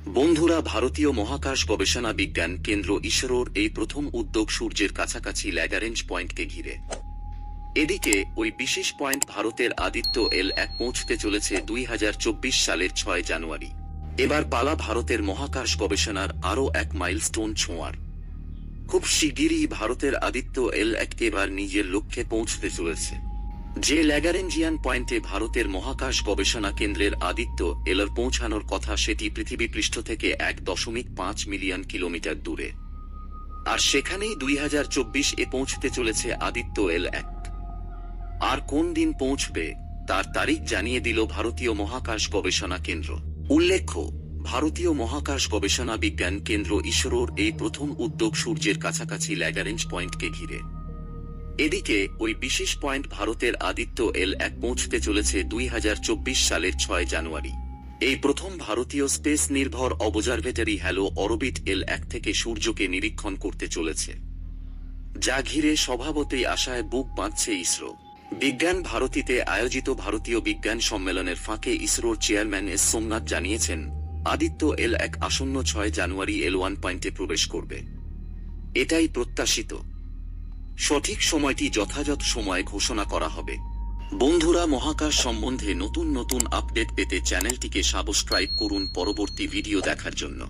বন্ধুরা, ভারতীয় মহাকাশ গবেষণা বিজ্ঞান কেন্দ্র ইসরোর এই প্রথম উদ্যোগ সূর্যের কাছাকাছি ল্যাগারেঞ্জ পয়েন্টকে ঘিরে। এদিকে ওই বিশেষ পয়েন্ট ভারতের আদিত্য L1 পৌঁছতে চলেছে 2024 সালের 6 জানুয়ারি। এবার পালা ভারতের মহাকাশ গবেষণার আরও এক মাইলস্টোন ছোঁয়ার। খুব শিগগিরই ভারতের আদিত্য L1 এবার নিজের লক্ষ্যে পৌঁছতে চলেছে। যে ল্যাগারেঞ্জিয়ান পয়েন্টে ভারতের মহাকাশ গবেষণা কেন্দ্রের আদিত্য L1 পৌঁছানোর কথা, সেটি পৃথিবী পৃষ্ঠ থেকে 1.5 মিলিয়ন কিলোমিটার দূরে। আর সেখানেই 2024-এ পৌঁছতে চলেছে আদিত্য L1। আর কোন দিন পৌঁছবে তার তারিখ জানিয়ে দিল ভারতীয় মহাকাশ গবেষণা কেন্দ্র। উল্লেখ্য, ভারতীয় মহাকাশ গবেষণা বিজ্ঞান কেন্দ্র ইসরোর এই প্রথম উদ্যোগ সূর্যের কাছাকাছি ল্যাগারেঞ্জ পয়েন্টকে ঘিরে। এদিকে ওই বিশেষ পয়েন্ট ভারতের আদিত্য L1 পৌঁছতে চলেছে 2024 সালের 6 জানুয়ারি। এই প্রথম ভারতীয় স্পেস নির্ভর অবজারভেটরি হ্যালো অরবিট L1 থেকে সূর্যকে নিরীক্ষণ করতে চলেছে, যা ঘিরে স্বভাবতই আশায় বুক বাঁধছে ইসরো। বিজ্ঞান ভারতীতে আয়োজিত ভারতীয় বিজ্ঞান সম্মেলনের ফাঁকে ইসরোর চেয়ারম্যান এস সোমনাথ জানিয়েছেন, আদিত্য L1 আসন্ন 6 জানুয়ারি L1 পয়েন্টে প্রবেশ করবে। এটাই প্রত্যাশিত। সঠিক সময়টি যথাযথ সময়ে ঘোষণা করা হবে। বন্ধুরা, মহাকাশ সম্বন্ধে নতুন নতুন আপডেট পেতে চ্যানেলটিকে সাবস্ক্রাইব করুন পরবর্তী ভিডিও দেখার জন্য।